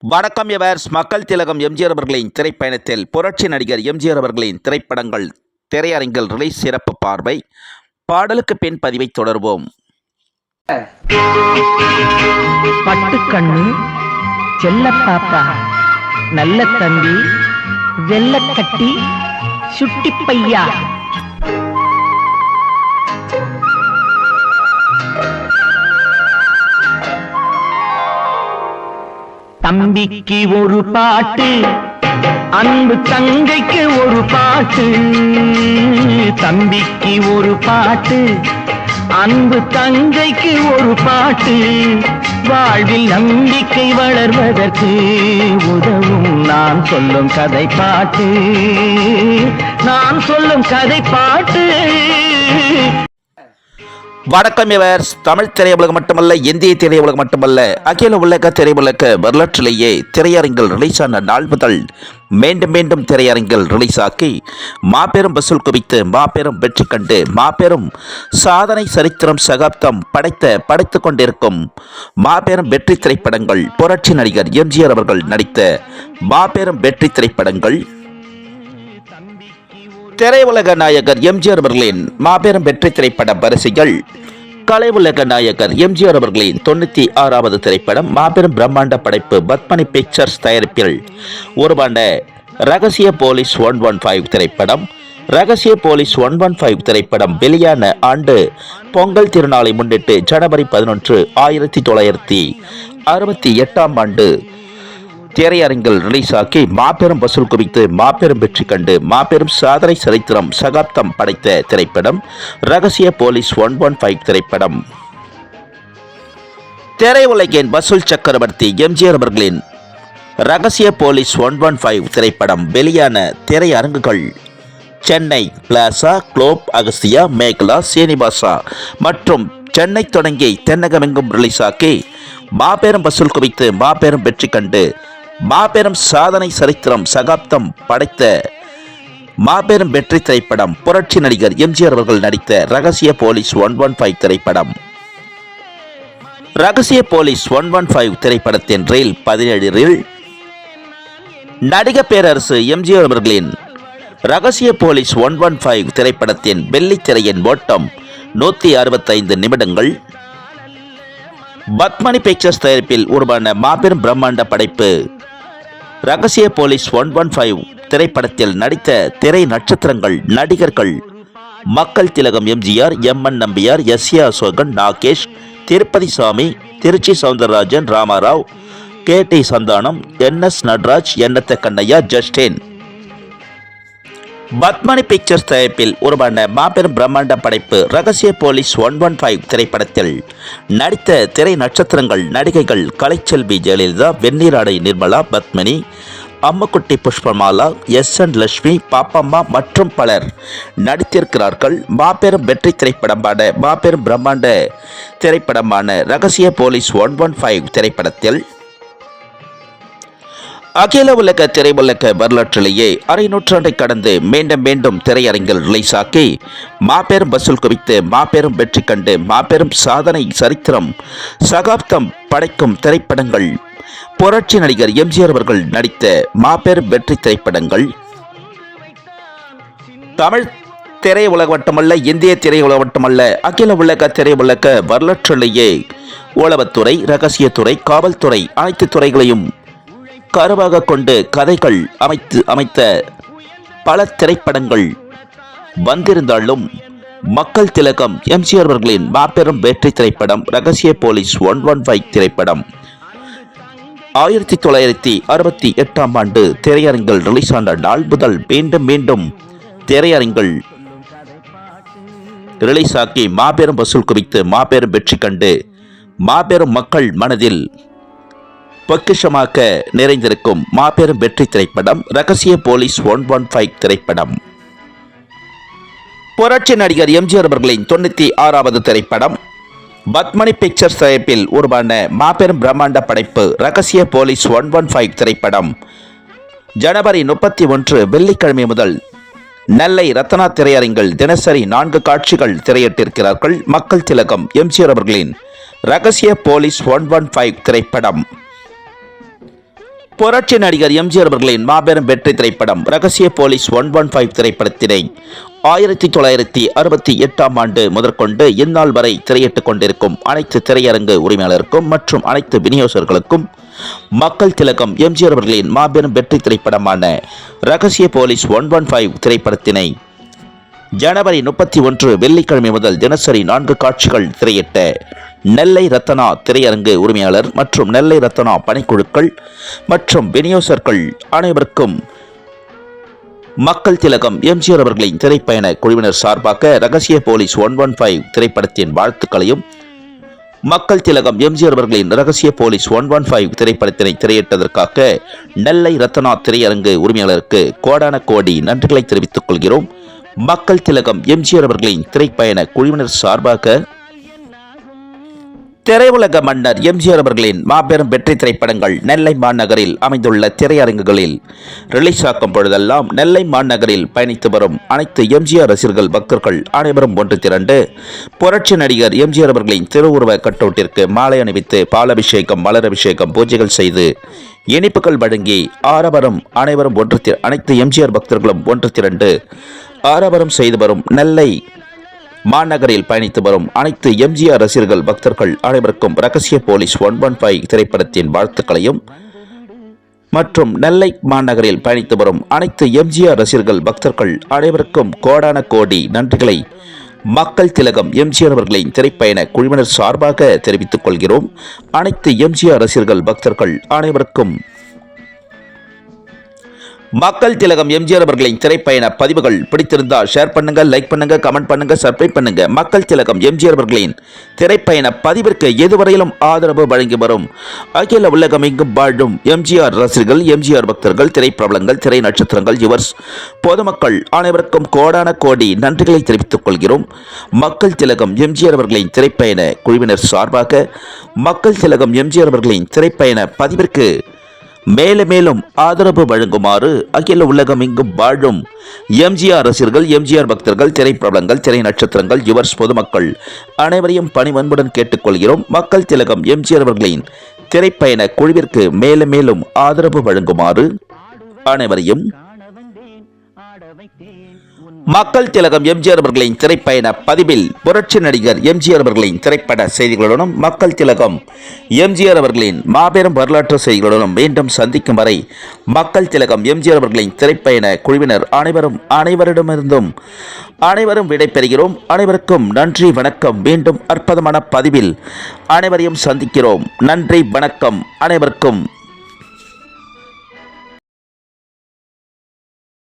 வணக்கம் எவர்ஸ். மக்கள் திலகம் எம்ஜிஆர் அவர்களின் திரைப்பயணத்தில் புரட்சி நடிகர் எம்ஜிஆர் அவர்களின் திரைப்படங்கள் திரையரங்கில் ரிலீஸ் சிறப்பு பார்வை. பாடலுக்கு பின் பதிவை தொடர்வோம். பட்டுக்கண்ணு, செல்ல பாப்பா, நல்ல தம்பி, வெள்ளக்கட்டி, சுட்டி பையா, தம்பிக்கு ஒரு பாட்டு, அன்பு தங்கைக்கு ஒரு பாட்டு. தம்பிக்கு ஒரு பாட்டு, அன்பு தங்கைக்கு ஒரு பாட்டு. வாழ்வில் நம்பிக்கை வளர்வதற்கு உதவும் நான் சொல்லும் கதை பாட்டு. நான் சொல்லும் கதை பாட்டு. வணக்கம் எவர்ஸ். தமிழ் திரையுலகம் மட்டுமல்ல, இந்திய திரையுலகம் மட்டுமல்ல, அகில உலக திரையுலக வரலாற்றிலேயே திரையரங்கில் ரிலீஸ் ஆன நாள் முதல் மீண்டும் மீண்டும் திரையரங்கில் ரிலீஸ் ஆக்கி மாபெரும் வசூல் குவித்து மாபெரும் வெற்றி கண்டு மாபெரும் சாதனை சரித்திரம் சகாப்தம் படைத்துக் கொண்டிருக்கும் மாபெரும் வெற்றி திரைப்படங்கள் புரட்சி நடிகர் எம்ஜிஆர் அவர்கள் நடித்த மாபெரும் வெற்றி திரைப்படங்கள். திரையுலக நாயகர் எம்ஜிஆர் அவர்களின் மாபெரும் வெற்றி திரைப்பட வரிசைகள். கலை உலக நாயகர் எம்ஜிஆர் அவர்களின் 96வது திரைப்படம் மாபெரும் பிரம்மாண்ட படைப்பு பத்மனி பிக்சர்ஸ் தயாரிப்பில் உருவான ரகசிய போலீஸ் 115 திரைப்படம். ரகசிய போலீஸ் 115 திரைப்படம் வெளியான ஆண்டு பொங்கல் திருநாளை முன்னிட்டு ஜனவரி 11, 1968ஆம் ஆண்டு திரையரங்கில் ரிலீஸ் ஆக்கி மாபெரும் வசூல் குவித்து மாபெரும் வெற்றி கண்டு மாபெரும் சாதனை சரித்திரம் சகாப்தம் படைத்த திரைப்படம் ரகசிய போலீஸ் 115 திரைப்படம். திரையுலகின் வசூல் சக்கரவர்த்தி எம்ஜிஆர் அவர்களின் ரகசிய போலீஸ் 115 திரைப்படம் வெளியான திரையரங்குகள் சென்னை பிளாசா, குளோப், அகஸ்தியா, மேகலா, சீனிவாசா மற்றும் சென்னை தொடங்கி தென்னகமெங்கும் ரிலீஸ் ஆக்கி மாபெரும் வசூல் குவித்து மாபெரும் வெற்றி கண்டு மாபெரும் சாதனை சரித்திரம் சகாப்தம் படைத்த மாபெரும் வெற்றி திரைப்படம் புரட்சி நடிகர் எம்ஜிஆர் அவர்கள் நடித்த ரகசிய போலீஸ் 115 திரைப்படம். ரகசிய போலீஸ் 115 திரைப்படத்தின் ரீல் 17 நடிகர் பேரரசு எம்ஜிஆர் அவர்களின் ரகசிய போலீஸ் 115 திரைப்படத்தின் வெள்ளித்திரையின் ஓட்டம் 165 நிமிடங்கள். பத்மனி பிக்சர்ஸ் தயாரிப்பில் உருவான மாபெரும் பிரம்மாண்ட படைப்பு ரகசிய போலீஸ் 115 திரைப்படத்தில் நடித்த திரை நட்சத்திரங்கள் நடிகர்கள் மக்கள் திலகம் எம்ஜிஆர், எம்.என். நம்பியார், எஸ்.ஏ. அசோகன், நாகேஷ், திருப்பதி சாமி, Trichy Soundararajan, Ramarao, KT. Santhanam, என்.எஸ். Nataraj, எண்ணத்த Kannaiya, Justin. Padmini pictures தயாரிப்பில் உருவான மாபெரும் பிரம்மாண்ட படைப்பு ரகசிய போலீஸ் 115 திரைப்படத்தில் நடித்த திரை நட்சத்திரங்கள் நடிகைகள் கலைச்செல்வி ஜெயலலிதா, வெந்நீராடை நிர்மலா, பத்மினி, அம்முக்குட்டி புஷ்பமாலா, எஸ்.என். லட்சுமி, பாப்பம்மா மற்றும் பலர் நடித்திருக்கிறார்கள். மாபெரும் வெற்றி திரைப்படமான மாபெரும் பிரம்மாண்ட திரைப்படமான ரகசிய போலீஸ் 115 திரைப்படத்தில் அகில உலக திரையுலக வரலாற்றிலேயே அரை நூற்றாண்டை கடந்து மீண்டும் மீண்டும் திரையரங்கில் ரிலீஸ் ஆக்கி மாபெரும் வசூல் குவித்து மாபெரும் வெற்றி கண்டு மாபெரும் சாதனை சரித்திரம் சகாப்தம் படைக்கும் திரைப்படங்கள் புரட்சி நடிகர் எம்ஜிஆர் அவர்கள் நடித்த மாபெரும் வெற்றி திரைப்படங்கள். தமிழ் திரையுலகம் மட்டுமல்ல, இந்திய திரையுலகம் மட்டுமல்ல, அகில உலக திரையுலக வரலாற்றிலேயே உளவுத்துறை, ரகசியத்துறை, காவல்துறை அனைத்து துறைகளையும் கருவாக கொண்டு கதைகள் அமைத்த பல திரைப்படங்கள் வந்திருந்தாலும் மக்கள் திலகம் எம்ஜிஆர் அவர்களின் மாபெரும் வெற்றி திரைப்படம் ரகசிய போலீஸ் 115 திரைப்படம் 1968ஆம் ஆண்டு திரையரங்கில் ரிலீஸ் ஆன நாள் முதல் மீண்டும் மீண்டும் திரையரங்கில் ரிலீஸ் ஆக்கி மாபெரும் வசூல் குவித்து மாபெரும் வெற்றி கண்டு மாபெரும் மக்கள் மனதில் பொக்கிஷமாக நிறைந்திருக்கும் மாபெரும் வெற்றி திரைப்படம் ரகசிய போலீஸ் 115 திரைப்படம். புரட்சி நடிகர் எம்ஜிஆர் அவர்களின் 96வது திரைப்படம் பத்மனி பிக்சர்ஸ் தயாரிப்பில் உருவான மாபெரும் பிரம்மாண்ட படைப்பு ரகசிய போலீஸ் 115 திரைப்படம் ஜனவரி 31 வெள்ளிக்கிழமை முதல் நெல்லை ரத்னா திரையரங்கில் தினசரி 4 காட்சிகள் திரையிட்டிருக்கிறார்கள். மக்கள் திலகம் எம்ஜிஆர் அவர்களின் ரகசிய போலீஸ் 115 திரைப்படம் புரட்சி நடிகர் எம்ஜிஆர் அவர்களின் மாபெரும் வெற்றி திரைப்படம் ரகசிய போலீஸ் 115 திரைப்படத்தினை 1968ஆம் ஆண்டு முதற்கொண்டு இந்நாள் வரை திரையிட்டுக் கொண்டிருக்கும் அனைத்து திரையரங்கு உரிமையாளருக்கும் மற்றும் அனைத்து விநியோகர்களுக்கும் மக்கள் திலகம் எம்ஜிஆர் அவர்களின் மாபெரும் வெற்றி திரைப்படமான ரகசிய போலீஸ் 115 திரைப்படத்தினை ஜனவரி 31 வெள்ளிக்கிழமை முதல் தினசரி 4 காட்சிகள் திரையிட்ட நெல்லை ரத்னா திரையரங்கு உரிமையாளர் மற்றும் நெல்லை ரத்னா பணிக்குழுக்கள் மற்றும் விநியோகர்கள் அனைவருக்கும் மக்கள் திலகம் எம்ஜிஆர் அவர்களின் திரைப்பயண குழுவினர் சார்பாக ரகசிய போலீஸ் 115 திரைப்படத்தின் வாழ்த்துக்களையும் மக்கள் திலகம் எம்ஜிஆர் அவர்களின் ரகசிய போலீஸ் 115 திரைப்படத்தினை திரையிட்டதற்காக நெல்லை ரத்னா திரையரங்கு உரிமையாளருக்கு கோடான கோடி நன்றிகளை தெரிவித்துக் கொள்கிறோம். மக்கள் திலகம் எம்ஜிஆர் அவர்களின் திரைப்பயண குழுவினர் சார்பாக திரையுலக மன்னர் எம்ஜிஆர் அவர்களின் மாபெரும் வெற்றி திரைப்படங்கள் நெல்லை மாநகரில் அமைந்துள்ள திரையரங்குகளில் ரிலீஸ் ஆக்கும் பொழுதெல்லாம் நெல்லை மாநகரில் பயணித்து வரும் அனைத்து எம்ஜிஆர் ரசிகர்கள் பக்தர்கள் அனைவரும் ஒன்று திரண்டு புரட்சி நடிகர் எம்ஜிஆர் அவர்களின் திருவுருவ கட்டவுட்டிற்கு மாலை அணிவித்து பாலாபிஷேகம் மலரபிஷேகம் பூஜைகள் செய்து இனிப்புகள் வழங்கி ஆரவரம் அனைவரும் அனைத்து எம்ஜிஆர் பக்தர்களும் ஒன்று திரண்டு ஆரவரம் செய்து வரும் நெல்லை மாநகரில் பயணித்து வரும் அனைத்து எம்ஜிஆர் ரசிகர்கள் பக்தர்கள் அனைவருக்கும் ரகசிய போலீஸ் 115 திரைப்படத்தின் வாழ்த்துக்களையும் மற்றும் நெல்லை மாநகரில் பயணித்து வரும் அனைத்து எம்ஜிஆர் ரசிகர்கள் பக்தர்கள் அனைவருக்கும் கோடான கோடி நன்றிகளை மக்கள் திலகம் எம்ஜிஆர் அவர்களின் திரைப்பயண குழுவினர் சார்பாக தெரிவித்துக் கொள்கிறோம். அனைத்து எம்ஜிஆர் ரசிகர்கள் பக்தர்கள் அனைவருக்கும் மக்கள் திலகம் எம்ஜிஆர் அவர்களின் திரைப்பயண பதிவுகள் பிடித்திருந்தால் ஷேர் பண்ணுங்க, லைக் பண்ணுங்க, கமெண்ட் பண்ணுங்க, சப்ஸ்கிரைப் பண்ணுங்க. மக்கள் திலகம் எம்ஜிஆர் அவர்களின் திரைப்பயண பதிவிற்கு எதுவரையிலும் ஆதரவு வழங்கி வரும் அகில உலகம் எங்கும் வாழும் எம்ஜிஆர் ரசிகர்கள், எம்ஜிஆர் பக்தர்கள், திரைப்பிரபலங்கள், திரை நட்சத்திரங்கள், யுவர்ஸ், பொதுமக்கள் அனைவருக்கும் கோடான கோடி நன்றிகளை தெரிவித்துக் கொள்கிறோம். மக்கள் திலகம் எம்ஜிஆர் அவர்களின் திரைப்பயண குழுவினர் சார்பாக மக்கள் திலகம் எம்ஜிஆர் அவர்களின் திரைப்பயண பதிவிற்கு மேலும் ஆதரவு வழங்குமாறு அகில உலகம் எங்கும் வாழும் எம்ஜிஆர் ரசிகர்கள், எம்ஜிஆர் பக்தர்கள், திரைப்பிரபலங்கள், திரை நட்சத்திரங்கள், யுவர்ஸ், பொதுமக்கள் அனைவரையும் பணிவன்புடன் கேட்டுக்கொள்கிறோம். மக்கள் திலகம் எம்ஜிஆர் அவர்களின் திரைப்பயண குழுவிற்கு மேலும் ஆதரவு வழங்குமாறு அனைவரையும் மக்கள் திலகம் எம்ஜிஆர் அவர்களின் திரைப்பயண பதிவில் புரட்சி நடிகர் எம்ஜிஆர் அவர்களின் திரைப்பட செய்திகளுடனும் மக்கள் திலகம் எம்ஜிஆர் அவர்களின் மாபெரும் வரலாற்று செய்திகளுடனும் மீண்டும் சந்திக்கும் வரை மக்கள் திலகம் எம்ஜிஆர் அவர்களின் திரைப்பயண குழுவினர் அனைவரும் விடைபெறுகிறோம். அனைவருக்கும் நன்றி, வணக்கம். மீண்டும் அற்புதமான பதிவில் அனைவரையும் சந்திக்கிறோம். நன்றி, வணக்கம். அனைவருக்கும்